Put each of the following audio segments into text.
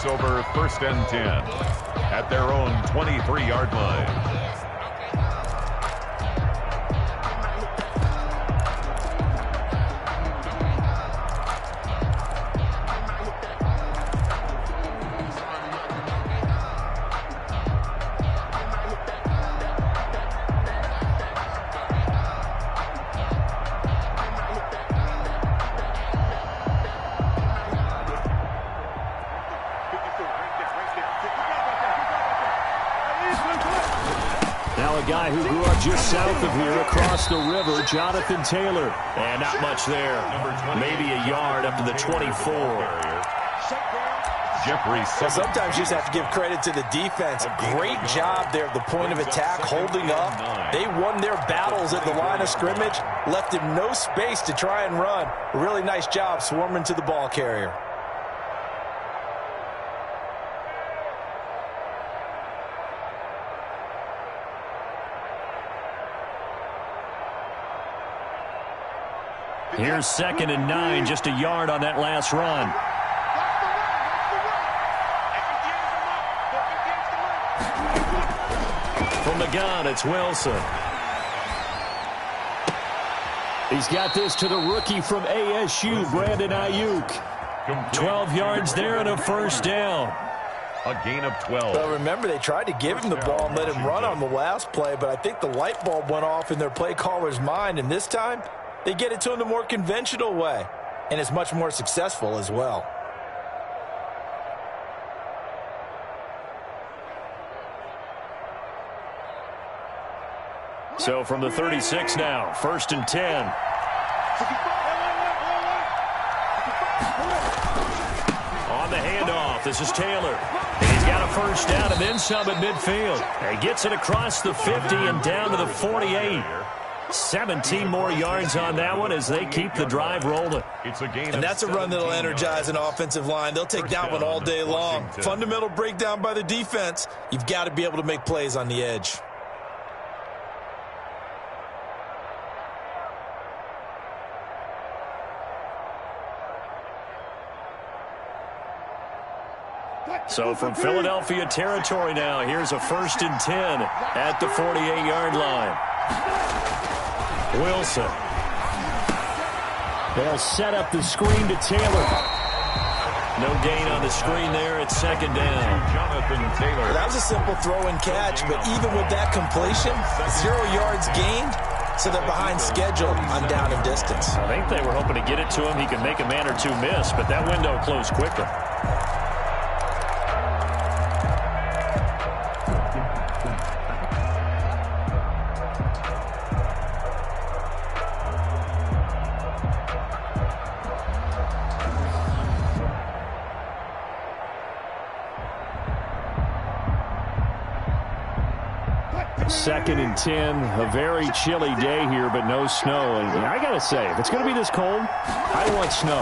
takes over 1st and 10 at their own 23-yard line. Now a guy who grew up just south of here across the river, Jonathan Taylor. And not much there. Maybe a yard up to the 24. Sometimes you just have to give credit to the defense. Great job there at the point of attack, holding up. They won their battles at the line of scrimmage, left him no space to try and run. A really nice job swarming to the ball carrier. Here's 2nd and 9, just a yard on that last run. From the gun, it's Wilson. He's got this to the rookie from ASU, Brandon Ayuk. 12 yards there and a first down. A gain of 12. Well, remember, they tried to give him the ball and let him run on the last play, but I think the light bulb went off in their play caller's mind, and this time they get it to him the more conventional way, and it's much more successful as well. So from the 36 now, 1st and 10. On the handoff, this is Taylor. And he's got a first down and then some at midfield. And he gets it across the 50 and down to the 48. 17 more yards on that one as they keep the drive rolling. And that's a run that'll energize an offensive line. They'll take that one all day long. Fundamental breakdown by the defense. You've got to be able to make plays on the edge. So from Philadelphia territory now, here's a 1st and 10 at the 48-yard line. Wilson. They'll set up the screen to Taylor. No gain on the screen there. It's 2nd down. Jonathan Taylor. That was a simple throw and catch, but even with that completion, 0 yards gained, so they're behind schedule on down and distance. I think they were hoping to get it to him. He could make a man or two miss, but that window closed quicker. Second and 10, a very chilly day here, but no snow. And I got to say, if it's going to be this cold, I want snow.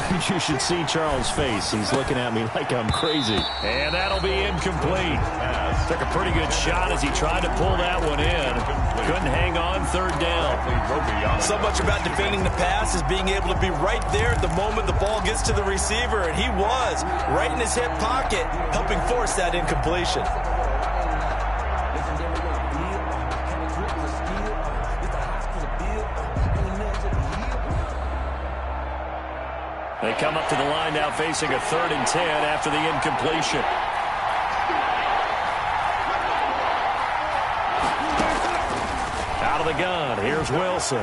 You should see Charles' face. He's looking at me like I'm crazy. And that'll be incomplete. Took a pretty good shot as he tried to pull that one in. Couldn't hang on 3rd down. So much about defending the pass is being able to be right there at the moment the ball gets to the receiver, and he was right in his hip pocket, helping force that incompletion. They come up to the line now facing a 3rd and 10 after the incompletion. Out of the gun, here's Wilson.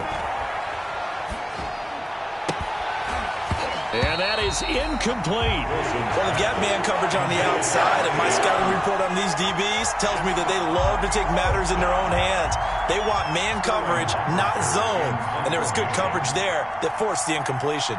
And that is incomplete. Well, they've got man coverage on the outside, and my scouting report on these DBs tells me that they love to take matters in their own hands. They want man coverage, not zone, and there was good coverage there that forced the incompletion.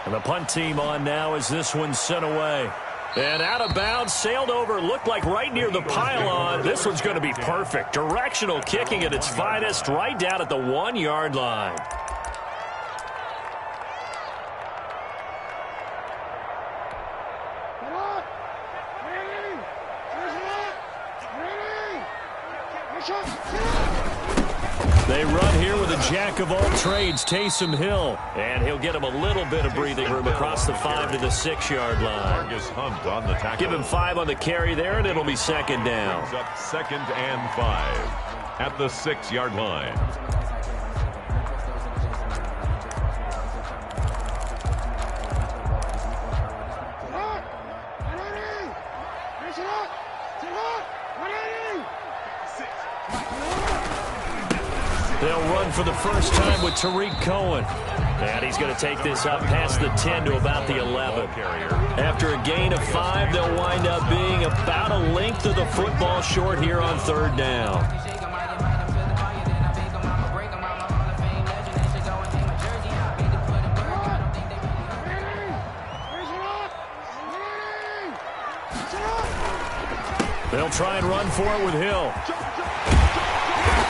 And the punt team on now as this one's sent away. And out of bounds, sailed over, looked like right near the pylon. This one's going to be perfect. Directional kicking at its finest, right down at the 1-yard line. They run here with a jack of all trades, Taysom Hill. And he'll get him a little bit of breathing room across the 5 to the 6-yard line. Hunt on the tackle. Give him 5 on the carry there, and it'll be second down. Up 2nd and 5 at the 6-yard line. They'll run for the first time with Tariq Cohen. And he's going to take this up past the 10 to about the 11. After a gain of 5, they'll wind up being about a length of the football short here on 3rd down. They'll try and run for it with Hill.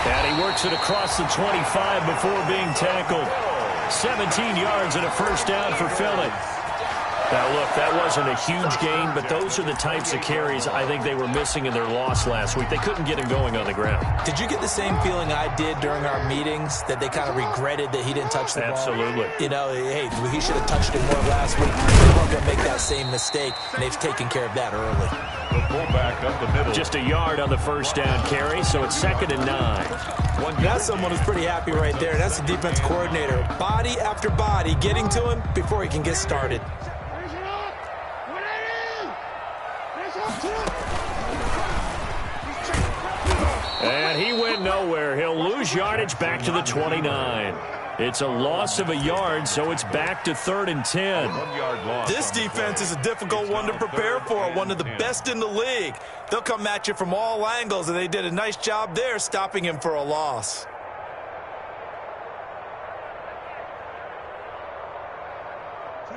And he works it across the 25 before being tackled. 17 yards and a first down for Philly. Now, look, that wasn't a huge gain, but those are the types of carries I think they were missing in their loss last week. They couldn't get him going on the ground. Did you get the same feeling I did during our meetings, that they kind of regretted that he didn't touch the ball? Absolutely. You know, hey, he should have touched it more last week. They weren't going to make that same mistake, and they've taken care of that early. The fullback up the middle. Just a yard on the first down carry, so it's 2nd and 9. That's someone who's pretty happy right there. That's the defense coordinator. Body after body getting to him before he can get started. And he went nowhere. He'll lose yardage back to the 29. It's a loss of a yard, so it's back to 3rd and 10. This defense is a difficult one to prepare for, one of the best in the league. They'll come at you from all angles, and they did a nice job there stopping him for a loss.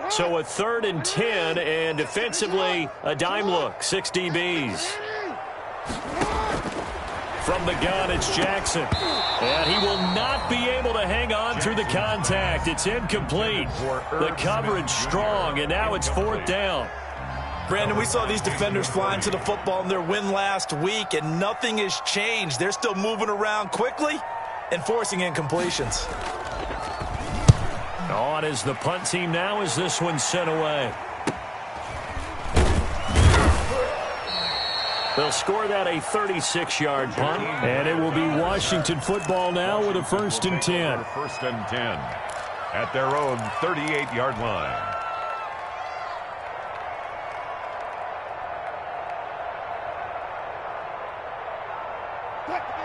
So a 3rd and 10, and defensively, a dime look, 6 DBs. From the gun, it's Jackson. And he will not be able to hang on through the contact. It's incomplete. The coverage strong, and now it's 4th down. Brandon, we saw these defenders flying to the football in their win last week, and nothing has changed. They're still moving around quickly and forcing incompletions. On is the punt team now as this one's sent away. They'll score that a 36-yard punt, and it will be Washington football now with a 1st and 10. 1st and 10 at their own 38-yard line.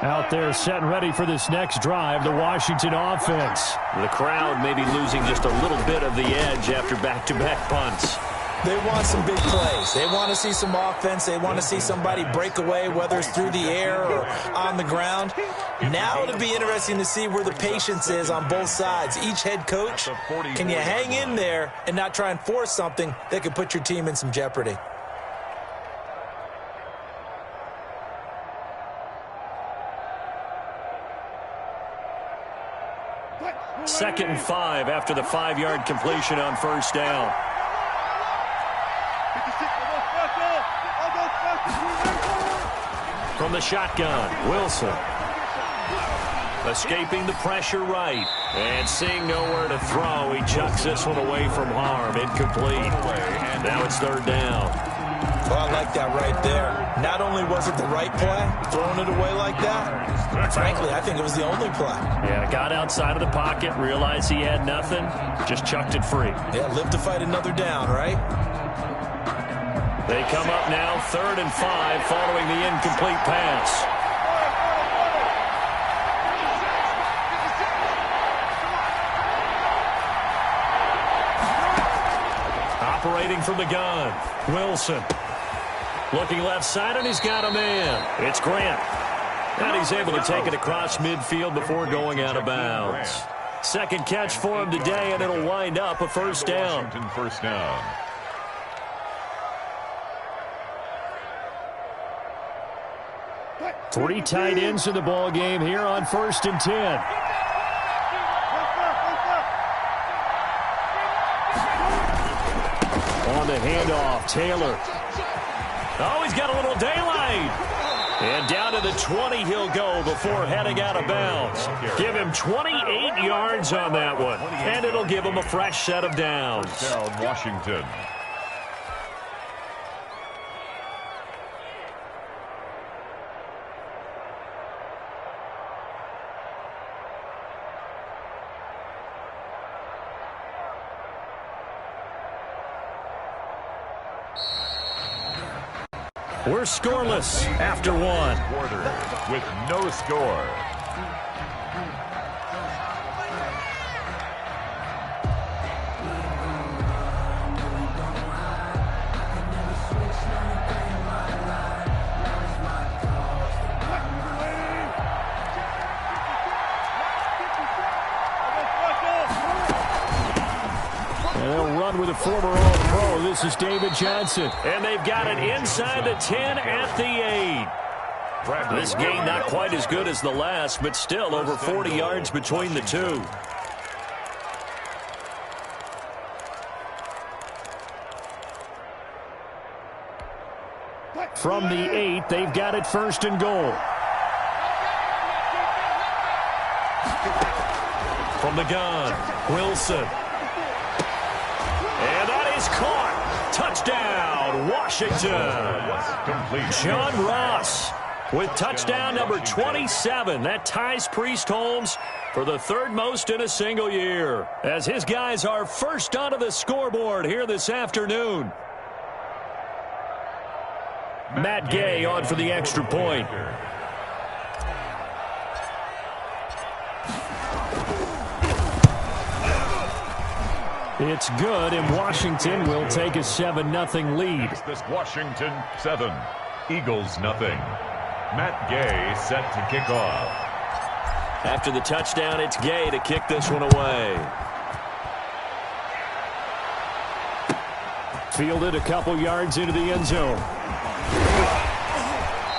Out there set and ready for this next drive, the Washington offense. The crowd may be losing just a little bit of the edge after back-to-back punts. They want some big plays. They want to see some offense. They want to see somebody break away, whether it's through the air or on the ground. Now it'll be interesting to see where the patience is on both sides. Each head coach, can you hang in there and not try and force something that could put your team in some jeopardy? Second and 5 after the 5-yard completion on first down. From the shotgun, Wilson. Escaping the pressure right. And seeing nowhere to throw, he chucks this one away from harm. Incomplete. Now it's 3rd down. Well, I like that right there. Not only was it the right play, throwing it away like that, frankly, I think it was the only play. Yeah, got outside of the pocket, realized he had nothing, just chucked it free. Yeah, live to fight another down, right? They come up now, 3rd and 5, following the incomplete pass. Operating from the gun, Wilson. Looking left side, and he's got a man. It's Grant. And he's able to take it across midfield before going out of bounds. Second catch for him today, and it'll wind up a first down. Washington first down. Three tight ends in the ball game here on 1st and 10. On the handoff, Taylor. Oh, he's got a little daylight. And down to the 20 he'll go before heading out of bounds. Give him 28 yards on that one. And it'll give him a fresh set of downs. Down Washington. We're scoreless after one. Quarter with no score. With a former All-Pro, this is David Johnson. And they've got it inside the 10 at the 8. This game not quite as good as the last, but still over 40 yards between the two. From the 8, they've got it first and goal. From the gun, Wilson. And that is caught. Touchdown, Washington. John Ross with touchdown number 27. That ties Priest Holmes for the third most in a single year, as his guys are first onto the scoreboard here this afternoon. Matt Gay on for the extra point. It's good, and Washington will take a 7-0 lead. This Washington 7, Eagles nothing. Matt Gay set to kick off. After the touchdown, it's Gay to kick this one away. Fielded a couple yards into the end zone.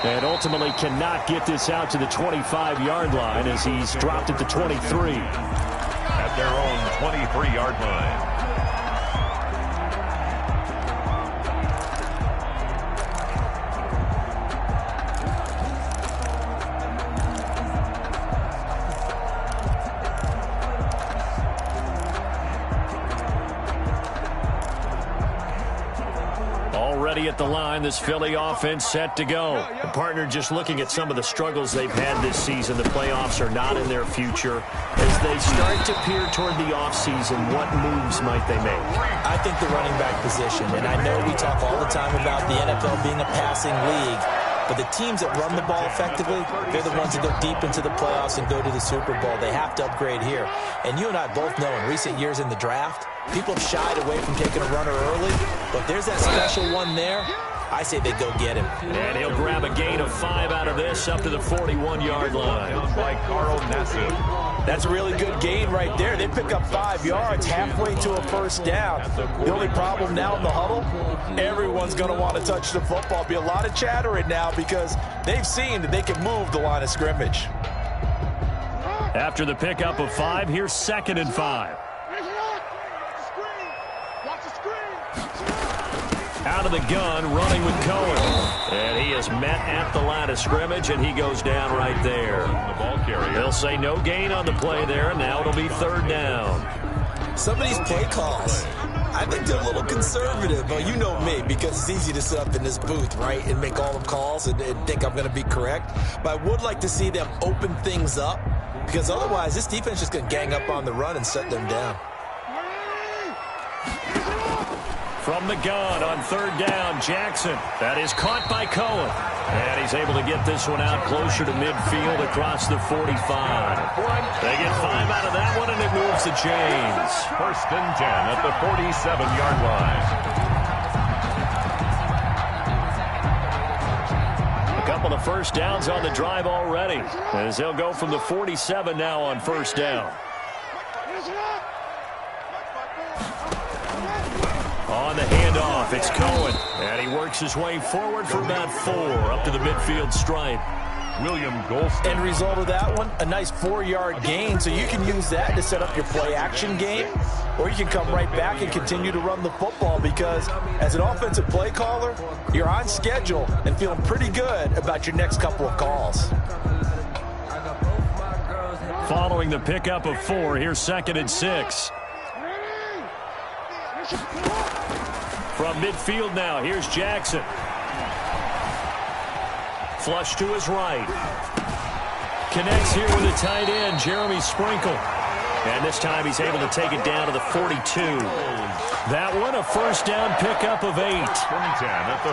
And ultimately cannot get this out to the 25-yard line as he's dropped at the 23. At their own 23-yard line. Already at the line, this Philly offense set to go. The partner just looking at some of the struggles they've had this season. The playoffs are not in their future. As they start to peer toward the offseason, what moves might they make? I think the running back position, and I know we talk all the time about the NFL being a passing league, but the teams that run the ball effectively, they're the ones that go deep into the playoffs and go to the Super Bowl. They have to upgrade here. And you and I both know in recent years in the draft, people have shied away from taking a runner early, but there's that special one there. I say they go get him. And he'll grab a gain of 5 out of this up to the 41-yard line. By Carl Nassib. That's a really good gain right there. They pick up 5 yards halfway to a first down. The only problem now in the huddle, everyone's going to want to touch the football. Be a lot of chattering now because they've seen that they can move the line of scrimmage. After the pickup of 5, here's 2nd and 5. Out of the gun, running with Cohen. And he is met at the line of scrimmage, and he goes down right there. The ball carrier. They'll say no gain on the play there, and now it'll be 3rd down. Some of these play calls, I think they're a little conservative. Well, you know me, because it's easy to sit up in this booth, right, and make all the calls and think I'm going to be correct. But I would like to see them open things up, because otherwise this defense is just going to gang up on the run and shut them down. From the gun on 3rd down, Jackson. That is caught by Cohen. And he's able to get this one out closer to midfield across the 45. They get 5 out of that one, and it moves the chains. 1st and 10 at the 47-yard line. A couple of first downs on the drive already, as they'll go from the 47 now on 1st down. On the handoff, it's Cohen. And he works his way forward for about 4 up to the midfield stripe. William Golston. End result of that one, a nice 4-yard gain, so you can use that to set up your play-action game, or you can come right back and continue to run the football because as an offensive play caller, you're on schedule and feeling pretty good about your next couple of calls. Following the pickup of 4, here's 2nd and 6. From midfield now, here's Jackson. Flush to his right. Connects here with a tight end, Jeremy Sprinkle. And this time he's able to take it down to the 42. That one, a first down pickup of 8.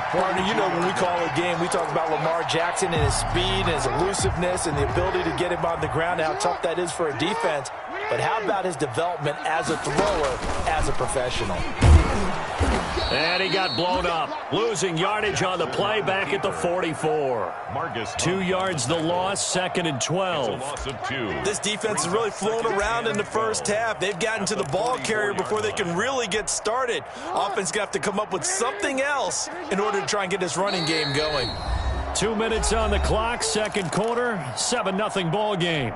Partner, you know when we call a game, we talk about Lamar Jackson and his speed and his elusiveness and the ability to get him on the ground, how tough that is for a defense. But how about his development as a thrower, as a professional? And he got blown up. Losing yardage on the play back at the 44. 2 yards the loss, 2nd and 12. This defense has really flown around in the first half. They've gotten to the ball carrier before they can really get started. Offense got to come up with something else in order to try and get this running game going. 2 minutes on the clock, second quarter, 7-0 ball game.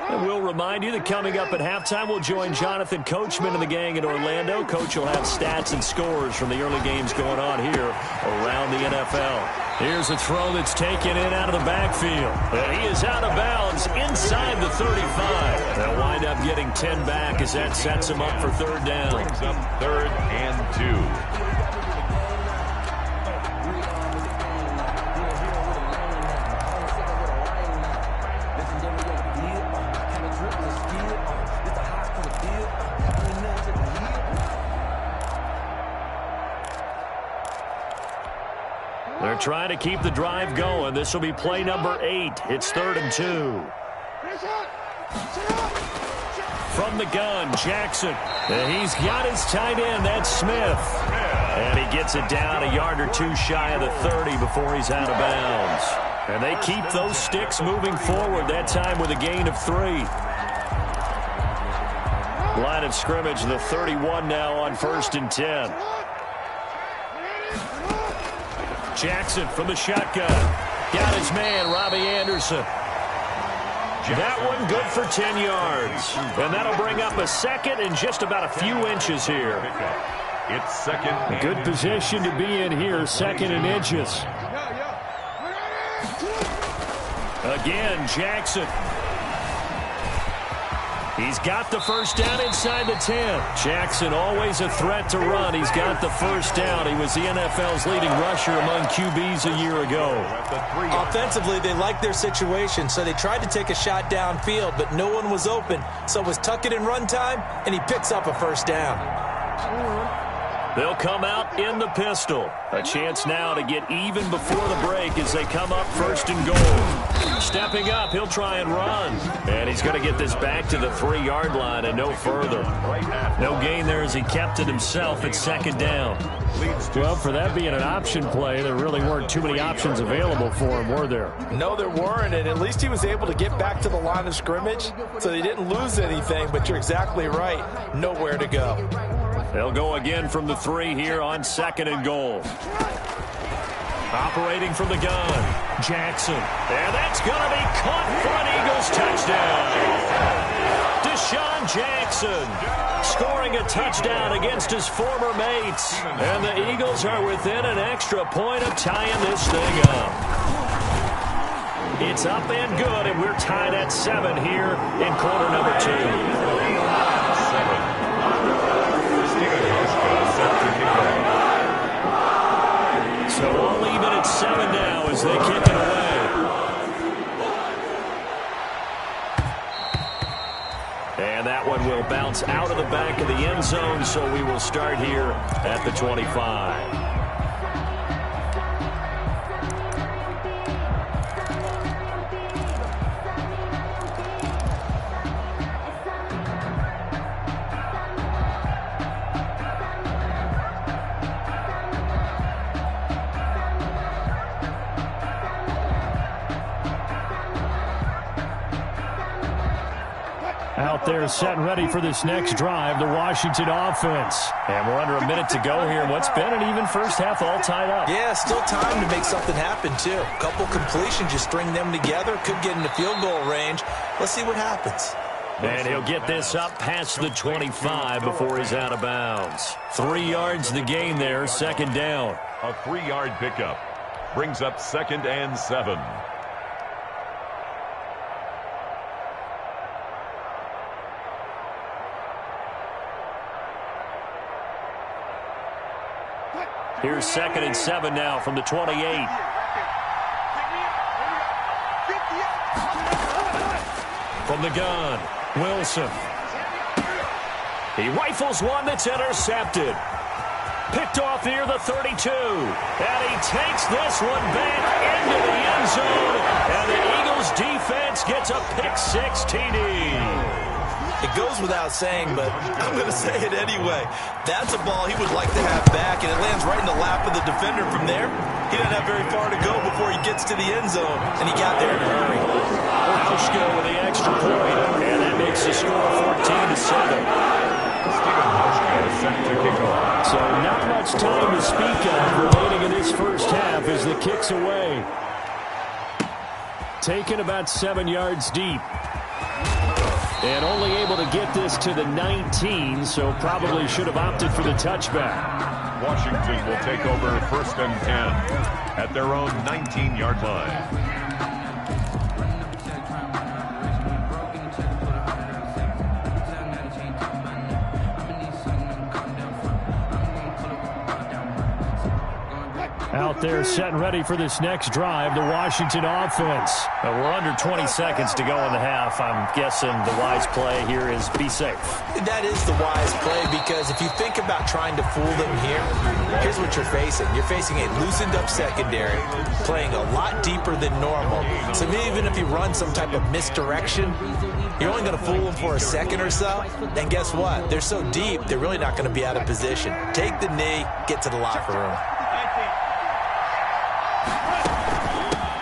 And we'll remind you that coming up at halftime, we'll join Jonathan Coachman and the gang in Orlando. Coach will have stats and scores from the early games going on here around the NFL. Here's a throw that's taken in out of the backfield. And he is out of bounds inside the 35. They'll wind up getting 10 back as that sets him up for 3rd down. Brings up 3rd and 2. They're trying to keep the drive going. This will be play number 8. It's 3rd and 2. From the gun, Jackson. And he's got his tight end. That's Smith. And he gets it down a yard or 2 shy of the 30 before he's out of bounds. And they keep those sticks moving forward, that time with a gain of 3. Line of scrimmage, the 31 now on 1st and 10. Jackson from the shotgun. Got his man, Robbie Anderson. That one good for 10 yards. And that'll bring up a 2nd and just about a few inches here. It's 2nd. Good position to be in here, 2nd and inches. Again, Jackson. He's got the first down inside the 10. Jackson always a threat to run. He's got the first down. He was the NFL's leading rusher among QBs a year ago. Offensively, they liked their situation, so they tried to take a shot downfield, but no one was open. So it was tuck it in run time, and he picks up a first down. They'll come out in the pistol. A chance now to get even before the break as they come up 1st and goal. Stepping up, he'll try and run. And he's going to get this back to the 3-yard line and no further. No gain there as he kept it himself at 2nd down. Well, for that being an option play, there really weren't too many options available for him, were there? No, there weren't, and at least he was able to get back to the line of scrimmage, so they didn't lose anything, but you're exactly right. Nowhere to go. They'll go again from the 3 here on 2nd and goal. Operating from the gun, Jackson. And that's going to be caught for an Eagles touchdown. Deshaun Jackson scoring a touchdown against his former mates. And the Eagles are within an extra point of tying this thing up. It's up and good, and we're tied at 7 here in quarter number 2. So we'll leave it at 7 now as they kick it away. And that one will bounce out of the back of the end zone, so we will start here at the 25. Out there set and ready for this next drive, the Washington offense. And we're under a minute to go here. What's been an even first half all tied up. Yeah, still time to make something happen, too. A couple completions, you string them together, could get into field goal range. Let's see what happens. And he'll get this up past the 25 before he's out of bounds. 3 yards the gain there, second down. A 3-yard pickup brings up 2nd and 7. Here's 2nd and 7 now from the 28. From the gun, Wilson. He rifles one that's intercepted. Picked off near the 32. And he takes this one back into the end zone. And the Eagles defense gets a pick-6 TD. It goes without saying, but I'm going to say it anyway. That's a ball he would like to have back, and it lands right in the lap of the defender from there. He doesn't have very far to go before he gets to the end zone, and he got there in a hurry. Hauschka with the extra point, and that makes the score 14-7. Stephen Hauschka is set to kick off. So not much time to speak of remaining in this first half as the kick's away. Taken about 7 yards deep. And only able to get this to the 19, so probably should have opted for the touchback. Washington will take over 1st and 10 at their own 19-yard line. Out there set and ready for this next drive, the Washington offense. We're under 20 seconds to go in the half. I'm guessing the wise play here is be safe. That is the wise play, because if you think about trying to fool them here, here's what you're facing. You're facing a loosened-up secondary, playing a lot deeper than normal. So even if you run some type of misdirection, you're only going to fool them for a second or so. And guess what? They're so deep, they're really not going to be out of position. Take the knee, get to the locker room.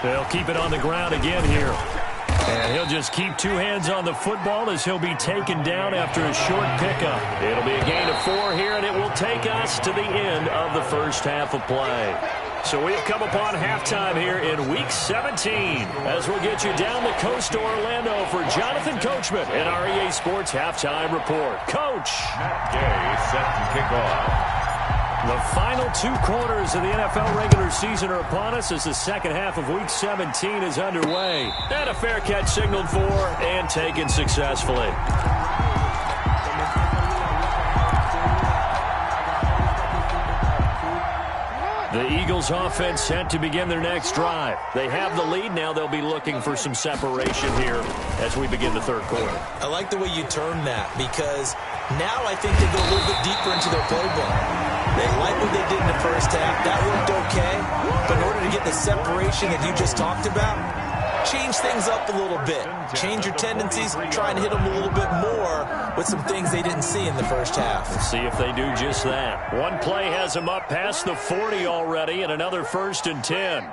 They'll keep it on the ground again here. And he'll just keep 2 hands on the football as he'll be taken down after a short pickup. It'll be a gain of 4 here, and it will take us to the end of the first half of play. So we've come upon halftime here in Week 17 as we'll get you down the coast to Orlando for Jonathan Coachman in our EA Sports Halftime Report. Coach. Matt Gay set to kick off. The final 2 quarters of the NFL regular season are upon us as the second half of Week 17 is underway. And a fair catch signaled for and taken successfully. The Eagles offense set to begin their next drive. They have the lead. Now they'll be looking for some separation here as we begin the third quarter. I like the way you turn that, because now I think they go a little bit deeper into their playbook. They like what they did in the first half. That worked okay. But in order to get the separation that you just talked about, change things up a little bit. Change your tendencies. Try and hit them a little bit more with some things they didn't see in the first half. Let's see if they do just that. One play has them up past the 40 already, and another 1st and 10.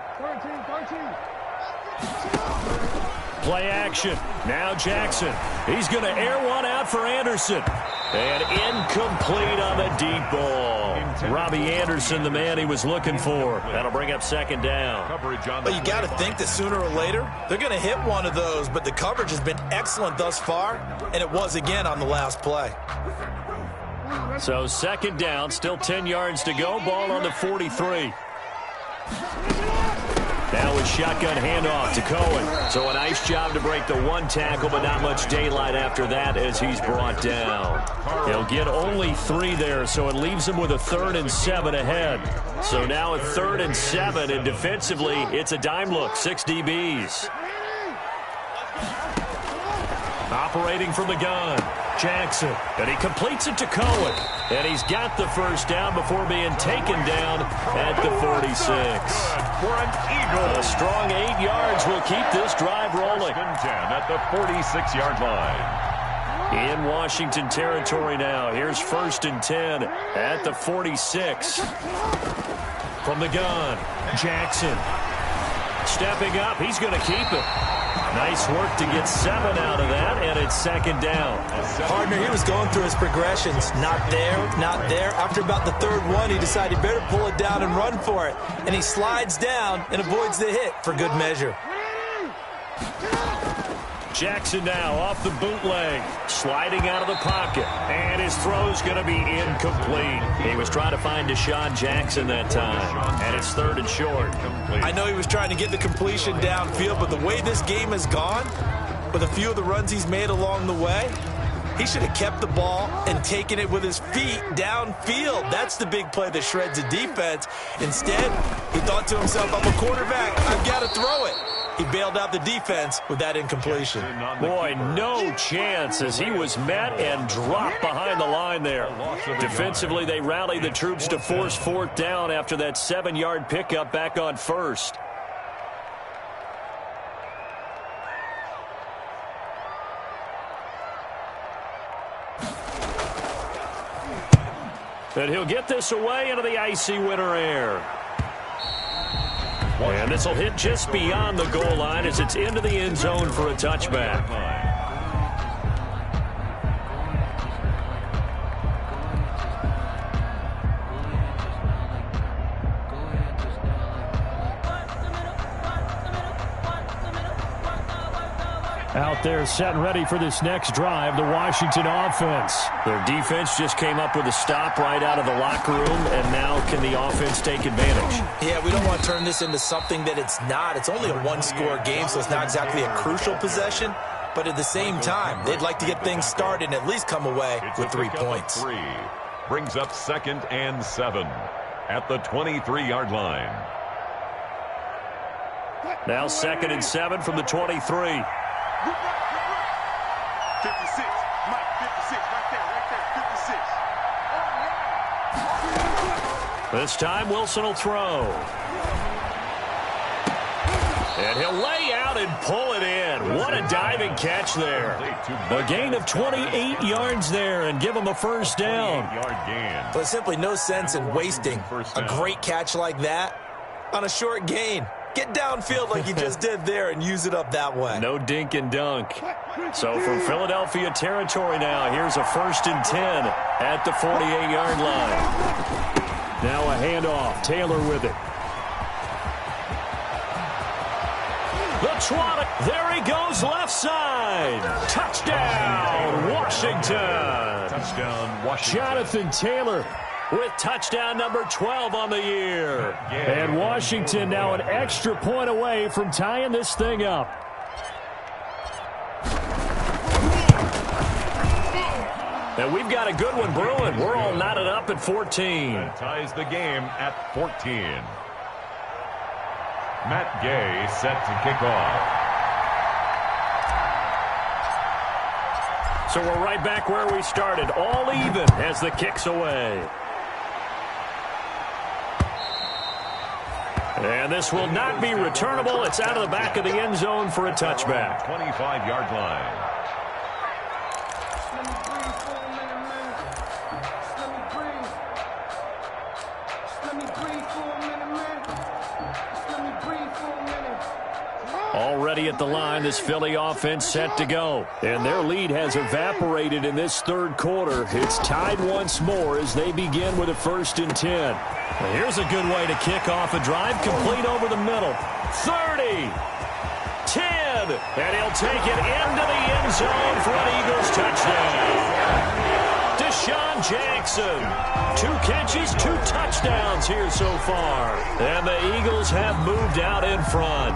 Play action. Now Jackson. He's going to air one out for Anderson. And incomplete on the deep ball. Robbie Anderson, the man he was looking for. That'll bring up 2nd down. But you got to think that sooner or later, they're going to hit one of those. But the coverage has been excellent thus far, and it was again on the last play. So 2nd down, still 10 yards to go. Ball on the 43. Now with shotgun handoff to Cohen. So a nice job to break the 1 tackle, but not much daylight after that as he's brought down. He'll get only 3 there, so it leaves him with a 3rd and 7 ahead. So now a 3rd and 7, and defensively, it's a dime look, 6 DBs. Operating from the gun, Jackson, and he completes it to Cohen. And he's got the first down before being taken down at the 46. For an Eagle. A strong 8 yards will keep this drive rolling. 1st and 10 at the 46-yard line. In Washington territory now. Here's 1st and 10 at the 46. From the gun, Jackson. Stepping up, he's going to keep it. Nice work to get 7 out of that, and it's second down. Partner, he was going through his progressions. Not there, not there. After about the third one, he decided he better pull it down and run for it. And he slides down and avoids the hit for good measure. Jackson now off the bootleg, sliding out of the pocket, and his throw's going to be incomplete. He was trying to find Deshaun Jackson that time, and it's 3rd and short. I know he was trying to get the completion downfield, but the way this game has gone, with a few of the runs he's made along the way, he should have kept the ball and taken it with his feet downfield. That's the big play that shreds a defense. Instead, he thought to himself, I'm a quarterback, I've got to throw it. He bailed out the defense with that incompletion. Boy, no chance as he was met and dropped behind the line there. Defensively, they rallied the troops to force 4th down after that 7-yard pickup back on 1st. And he'll get this away into the icy winter air. And this will hit just beyond the goal line as it's into the end zone for a touchback. Out there set and ready for this next drive, the Washington offense. Their defense just came up with a stop right out of the locker room, and now can the offense take advantage? Yeah, we don't want to turn this into something that it's not. It's only a 1-score game, so it's not exactly a crucial possession. But at the same time, they'd like to get things started and at least come away with 3 points. Brings up 2nd and 7 at the 23-yard line. Now 2nd and 7 from the 23. 56, Mike, 56, right there, 56. This time Wilson will throw. And he'll lay out and pull it in. What a diving catch there. A gain of 28 yards there and give him a 1st down. But there's simply no sense in wasting a great catch like that on a short gain. Get downfield like you just did there and use it up that way. No dink and dunk. So from Philadelphia territory now, here's a 1st and 10 at the 48-yard line. Now a handoff. Taylor with it. The trot. There he goes left side. Touchdown, Washington. Touchdown, Washington. Jonathan Taylor with touchdown number 12 on the year. And Washington now an extra point away from tying this thing up. And we've got a good one brewing. We're all knotted up at 14. That ties the game at 14. Matt Gay set to kick off. So we're right back where we started, all even as the kick's away. And this will not be returnable. It's out of the back of the end zone for a touchback. 25-yard line. Already at the line, this Philly offense set to go. And their lead has evaporated in this 3rd quarter. It's tied once more as they begin with a 1st and 10. Well, here's a good way to kick off a drive, complete over the middle. 30, 10, and he'll take it into the end zone for an Eagles touchdown. Deshaun Jackson, 2 catches, 2 touchdowns here so far. And the Eagles have moved out in front.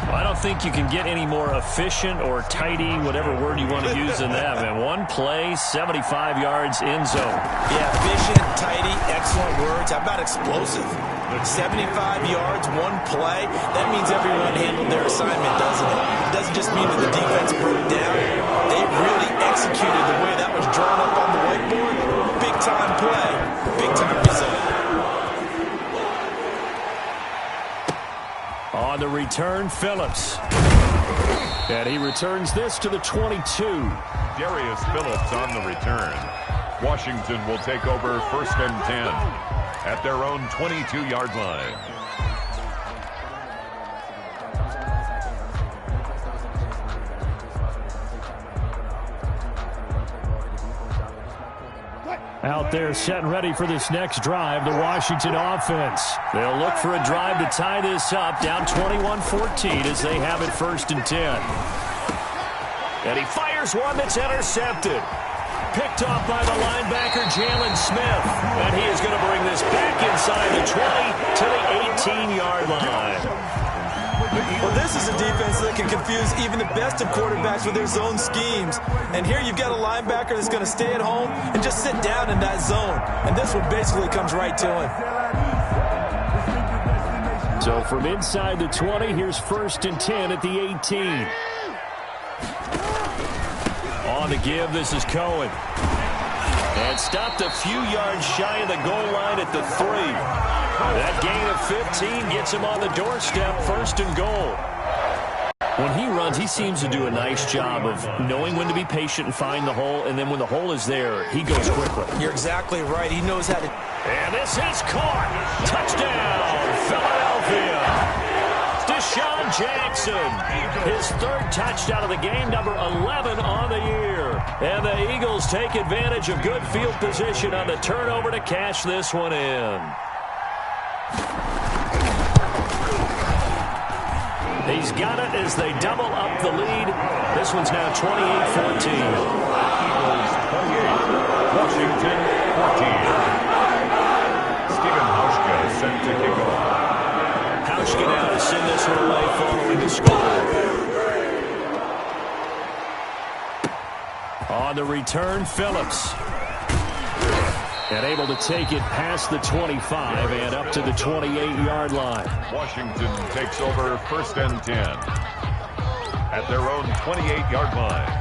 I don't think you can get any more efficient or tidy, whatever word you want to use in that. Man, 1 play, 75 yards, end zone. Yeah, efficient, tidy, excellent words. How about explosive? 75 yards, 1 play. That means everyone handled their assignment, doesn't it? It doesn't just mean that the defense broke down. They really executed the way that was drawn up on the whiteboard. Big-time play, big-time result. On the return, Phillips. And he returns this to the 22. Darius Phillips on the return. Washington will take over 1st and 10 at their own 22-yard line. Out there set and ready for this next drive, the Washington offense. They'll look for a drive to tie this up, down 21-14 as they have it 1st and 10. And he fires one that's intercepted. Picked off by the linebacker, Jalen Smith. And he is going to bring this back inside the 20 to the 18-yard line. Well, this is a defense that can confuse even the best of quarterbacks with their zone schemes. And here you've got a linebacker that's going to stay at home and just sit down in that zone. And this one basically comes right to him. So from inside the 20, here's 1st and 10 at the 18. On the give, this is Cohen. And stopped a few yards shy of the goal line at the 3. That gain of 15 gets him on the doorstep, 1st and goal. When he runs, he seems to do a nice job of knowing when to be patient and find the hole, and then when the hole is there, he goes quickly. You're exactly right. He knows how to... And this is caught. Touchdown, Philadelphia. Deshaun Jackson, his 3rd touchdown of the game, number 11 on the year. And the Eagles take advantage of good field position on the turnover to cash this one in. He's got it as they double up the lead. This one's now 28-14. Eagles 28, Washington 14. Stephen Hauschka sent to kick off. Hauschka now to send this one away following the score. On the return, Phillips. And able to take it past the 25 and up to the 28-yard line. Washington takes over 1st and 10 at their own 28-yard line.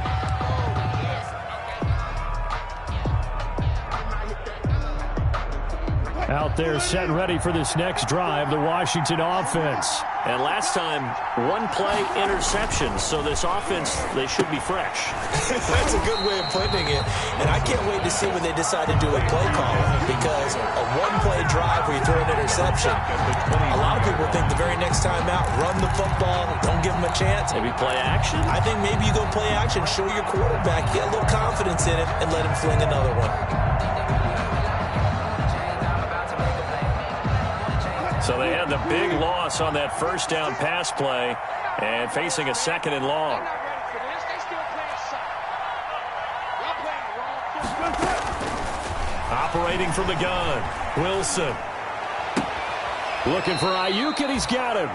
Out there set and ready for this next drive, the Washington offense. And last time, 1 play interception, so this offense, they should be fresh. That's a good way of putting it. And I can't wait to see when they decide to do a play call, because a 1-play drive where you throw an interception, a lot of people think the very next time out, run the football, don't give them a chance. Maybe play action? I think maybe you go play action, show your quarterback, get a little confidence in it, and let him fling another one. So they had the big loss on that 1st down pass play and facing a 2nd and long. Operating from the gun, Wilson. Looking for Ayuk, and he's got him.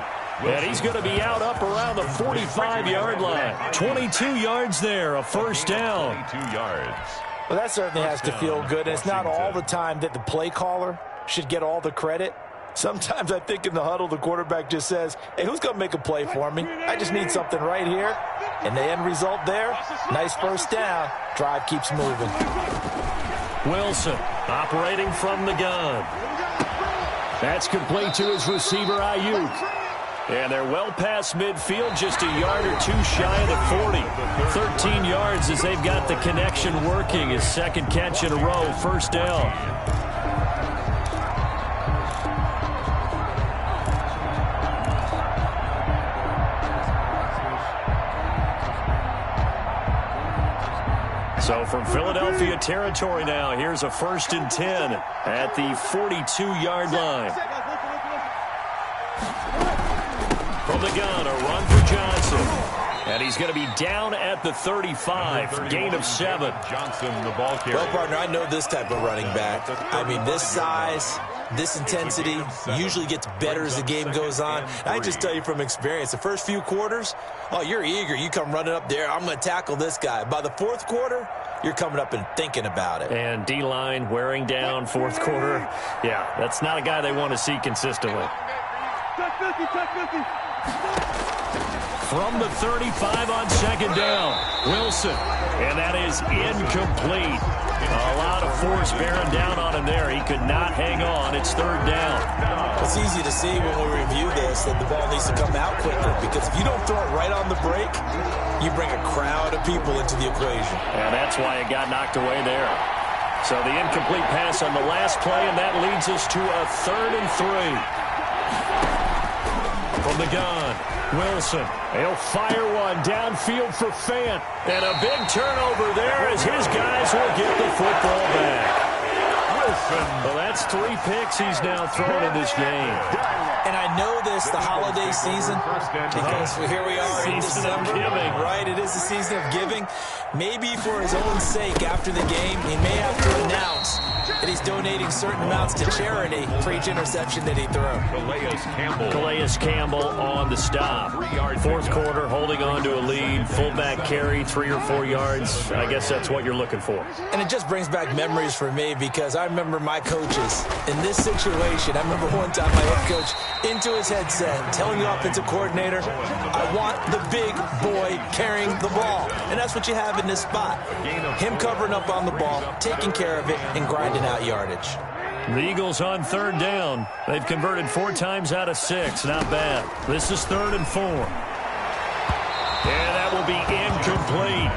And he's going to be out up around the 45-yard line. 22 yards there, a 1st down. 22 yards. Well, that certainly has to feel good. And it's not all the time that the play caller should get all the credit. Sometimes I think in the huddle, the quarterback just says, hey, who's going to make a play for me? I just need something right here. And the end result there, nice 1st down. Drive keeps moving. Wilson operating from the gun. That's complete to his receiver, Ayuk. And they're well past midfield, just a yard or 2 shy of the 40. 13 yards as they've got the connection working. His 2nd catch in a row, 1st down. So from Philadelphia territory now, here's a 1st and 10 at the 42-yard line. From the gun, a run for Johnson. And he's going to be down at the 35, gain of 7. Johnson, the ball carrier. Well, partner, I know this type of running back. I mean, this size, this intensity usually gets better as the game goes on. I just tell you from experience, the first few quarters, oh, you're eager. You come running up there, I'm going to tackle this guy. By the 4th quarter, you're coming up and thinking about it. And D-line wearing down 4th quarter. Yeah, that's not a guy they want to see consistently. From the 35 on 2nd down, Wilson. And that is incomplete. A lot of force bearing down on him there. He could not hang on. It's 3rd down. It's easy to see when we review this that the ball needs to come out quicker, because if you don't throw it right on the break, you bring a crowd of people into the equation. And that's why it got knocked away there. So the incomplete pass on the last play, and that leads us to a 3rd and 3. From the gun, Wilson. He'll fire one downfield for Fant. And a big turnover there as his guys will get the football back. Well, that's 3 picks he's now thrown in this game. And I know this, the holiday season, because here we are in December. Right, it is the season of giving. Maybe for his own sake, after the game, he may have to announce that he's donating certain amounts to charity for each interception that he threw. Calais Campbell on the stop. Fourth quarter, holding on to a lead. Fullback carry, 3 or 4 yards. I guess that's what you're looking for. And it just brings back memories for me because I remember my coaches in this situation. I remember one time my head coach into his headset telling the offensive coordinator, I want the big boy carrying the ball. And that's what you have in this spot. Him covering up on the ball, taking care of it, and grinding out yardage. The Eagles on 3rd down. They've converted 4 times out of 6. Not bad. This is 3rd and 4. And that will be incomplete.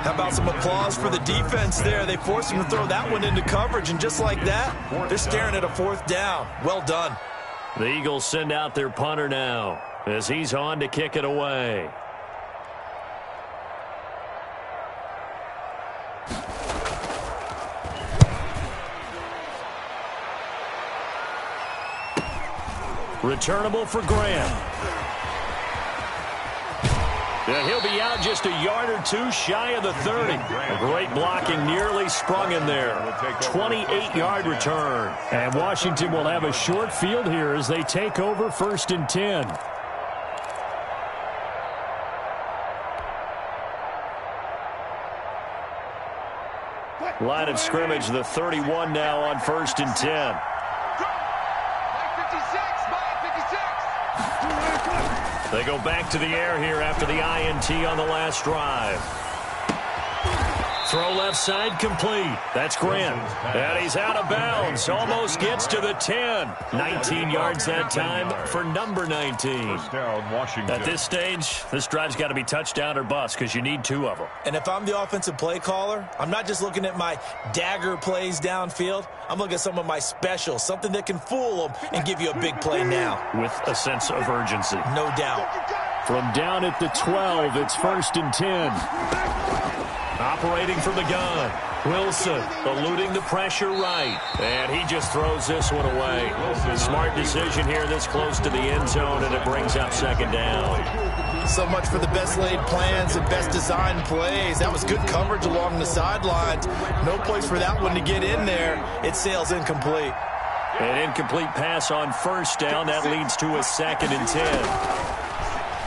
How about some applause for the defense there? They forced him to throw that one into coverage, and just like that, they're staring at a 4th down. Well done. The Eagles send out their punter now as he's on to kick it away. Returnable for Graham. Yeah, he'll be out just a yard or 2 shy of the 30. A great blocking nearly sprung in there. 28-yard return. And Washington will have a short field here as they take over 1st and 10. Line of scrimmage, the 31 now on 1st and 10. They go back to the air here after the INT on the last drive. Throw left side complete. That's Grant. And he's out of bounds. Almost gets to the 10. 19 yards that time for number 19. At this stage, this drive's got to be touchdown or bust because you need 2 of them. And if I'm the offensive play caller, I'm not just looking at my dagger plays downfield. I'm looking at some of my specials, something that can fool them and give you a big play now. With a sense of urgency. No doubt. From down at the 12, it's 1st and 10. Operating from the gun. Wilson eluding the pressure right. And he just throws this one away. Smart decision here this close to the end zone, and it brings up 2nd down. So much for the best laid plans and best designed plays. That was good coverage along the sidelines. No place for that one to get in there. It sails incomplete. An incomplete pass on 1st down. That leads to a 2nd and 10.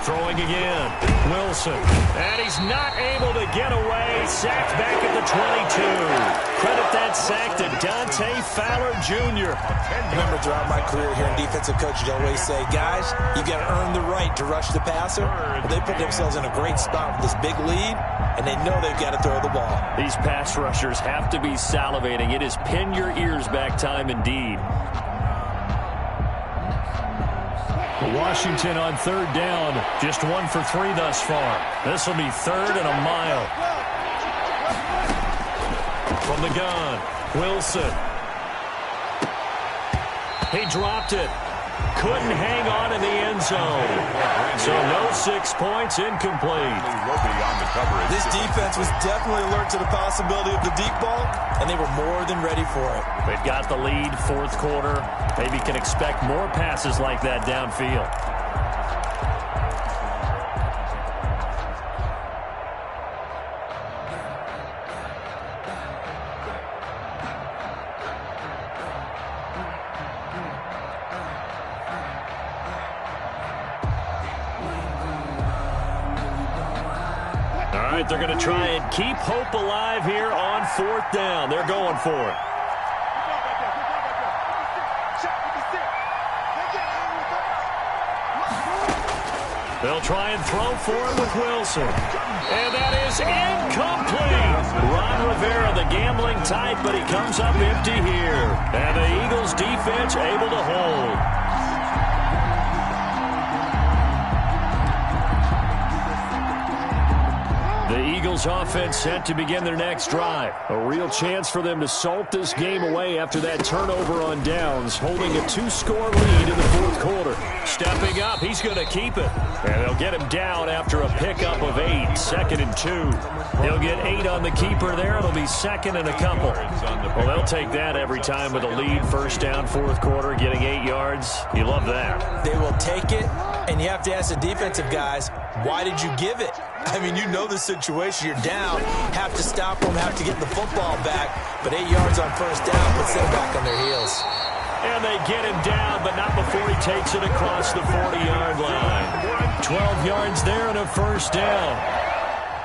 Throwing again. Wilson. And he's not able to get away. Sacked back at the 22. Credit that sack to Dante Fowler Jr. Remember, throughout my career here in defensive coaching, I always say, guys, you got to earn the right to rush the passer. But they put themselves in a great spot with this big lead, and they know they've got to throw the ball. These pass rushers have to be salivating. It is pin your ears back time indeed. Washington on 3rd down. Just 1 for 3 thus far. This will be 3rd and a mile. From the gun, Wilson. He dropped it. Couldn't hang on in the end zone. So no 6 points, incomplete. This defense was definitely alert to the possibility of the deep ball, and they were more than ready for it. They've got the lead, 4th quarter. Maybe can expect more passes like that downfield. They're going to try and keep hope alive here on 4th down. They're going for it. They'll try and throw for it with Wilson. And that is incomplete. Ron Rivera, the gambling type, but he comes up empty here. And the Eagles defense able to hold. The Eagles offense set to begin their next drive. A real chance for them to salt this game away after that turnover on downs, holding a 2-score lead in the fourth quarter. Stepping up, he's going to keep it. And they'll get him down after a pickup of 8, 2nd and 2. He'll get 8 on the keeper there. It'll be 2nd and a couple. Well, they'll take that every time with a lead, first down, fourth quarter, getting 8 yards. You love that. They will take it, and you have to ask the defensive guys, why did you give it? I mean, you know the situation. You're down, have to stop them, have to get the football back, but 8 yards on first down puts them back on their heels. And they get him down, but not before he takes it across the 40-yard line. 12 yards there and a first down.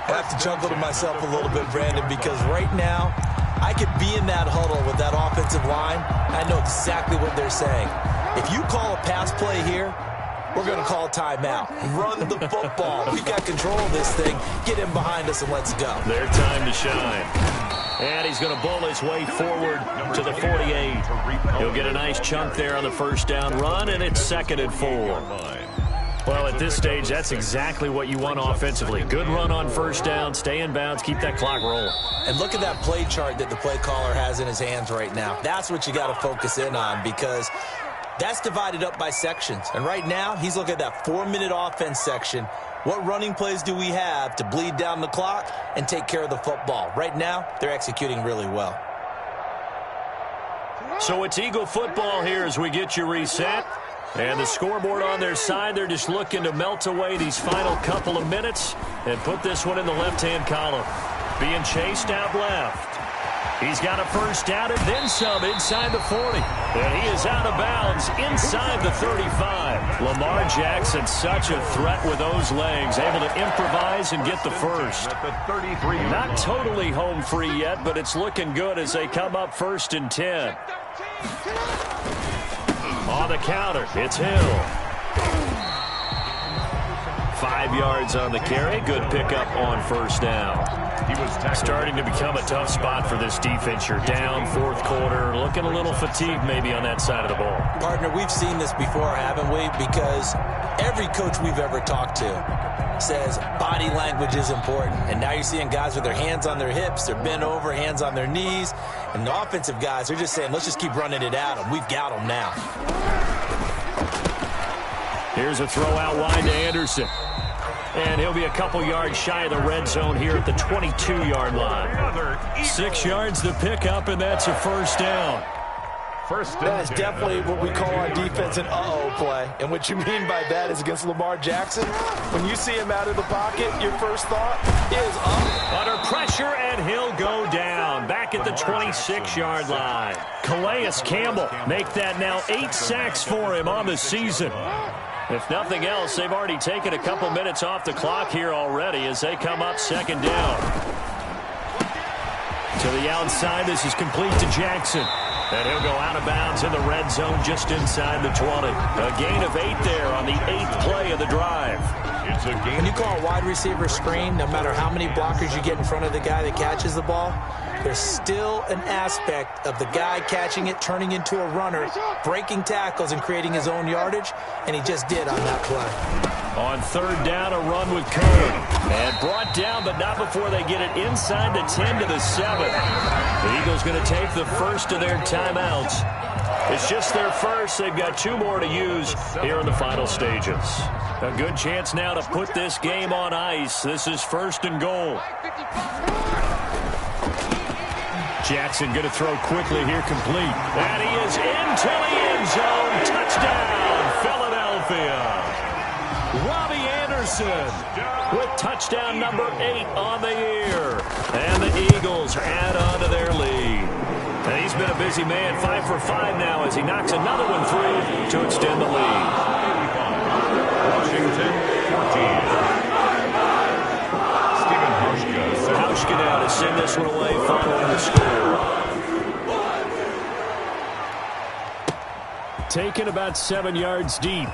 I have to chuckle to myself a little bit, Brandon, because right now, I could be in that huddle with that offensive line. I know exactly what they're saying. If you call a pass play here, we're going to call a timeout. Run the football. We've got control of this thing. Get him behind us and let's go. Their time to shine. And he's going to bowl his way forward to the 48. He'll get a nice chunk there on the first down run, and it's 2nd and 4. Well, at this stage, that's exactly what you want offensively. Good run on first down, stay in bounds, keep that clock rolling. And look at that play chart that the play caller has in his hands right now. That's what you got to focus in on, because that's divided up by sections. And right now, he's looking at that 4-minute offense section. What running plays do we have to bleed down the clock and take care of the football? Right now, they're executing really well. So it's Eagle football here as we get you reset. And the scoreboard on their side, they're just looking to melt away these final couple of minutes and put this one in the left-hand column. Being chased out left. He's got a first down and then some inside the 40. And he is out of bounds inside the 35. Lamar Jackson, such a threat with those legs, able to improvise and get the first. Not totally home free yet, but it's looking good as they come up 1st and 10. On the counter, it's Hill. 5 yards on the carry. Good pickup on first down. He was starting to become a tough spot for this defense. You're down, fourth quarter, looking a little fatigued maybe on that side of the ball. Partner, we've seen this before, haven't we? Because every coach we've ever talked to says body language is important. And now you're seeing guys with their hands on their hips, they're bent over, hands on their knees. And the offensive guys are just saying, let's just keep running it at them. We've got them now. Here's a throw out wide to Anderson. And he'll be a couple yards shy of the red zone here at the 22-yard line. 6 yards to pick up, and that's a first down. That's definitely what we call on defense an uh-oh play. And what you mean by that is against Lamar Jackson, when you see him out of the pocket, your first thought is up. Under pressure, and he'll go down. Back at the 26-yard line. Calais Campbell make that now 8 sacks for him on the season. If nothing else, they've already taken a couple minutes off the clock here already as they come up 2nd down. To the outside, this is complete to Jackson. And he'll go out of bounds in the red zone just inside the 20. A gain of 8 there on the 8th play of the drive. When you call a wide receiver screen, no matter how many blockers you get in front of the guy that catches the ball, there's still an aspect of the guy catching it, turning into a runner, breaking tackles and creating his own yardage, and he just did on that play. On 3rd down, a run with Cohen. And brought down, but not before they get it inside the 10 to the 7. The Eagles going to take the first of their timeouts. It's just their first. They've got 2 more to use here in the final stages. A good chance now to put this game on ice. This is 1st and goal. Jackson going to throw quickly here, complete. And he is into the end zone. Touchdown, Philadelphia. Robbie Anderson with touchdown number 8 on the year. And the Eagles add on to their lead. And he's been a busy man, 5 for 5 now as he knocks another one through to extend the lead. Washington 14. Hauschka now to send this one away following the score. Taken about 7 yards deep.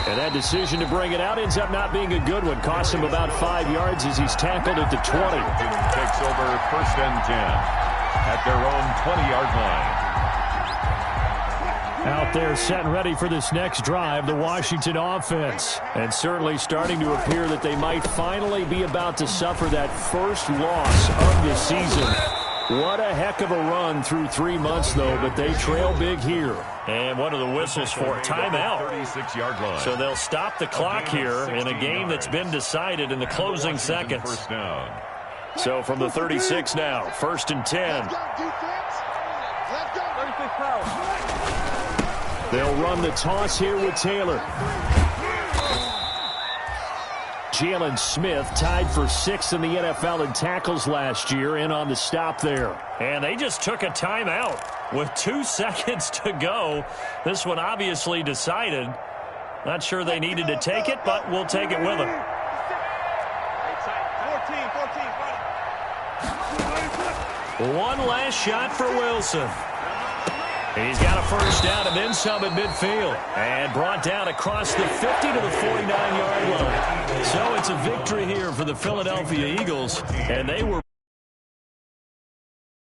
And that decision to bring it out ends up not being a good one. Cost him about 5 yards as he's tackled at the 20. Takes over 1st and 10 at their own 20-yard line. Out there set and ready for this next drive, the Washington offense. And certainly starting to appear that they might finally be about to suffer that first loss of the season. What a heck of a run through 3 months, though, but they trail big here. And what are the whistles for? Timeout. 36-yard line. So they'll stop the clock here in a game that's been decided in the closing seconds. First down. So from the 36 now, 1st and 10. They'll run the toss here with Taylor. Jalen Smith tied for 6th in the NFL in tackles last year, in on the stop there. And they just took a timeout with 2 seconds to go. This one obviously decided. Not sure they needed to take it, but we'll take it with them. 14. One last shot for Wilson. He's got a first down and then some at midfield. And brought down across the 50 to the 49-yard line. So it's a victory here for the Philadelphia Eagles. And they were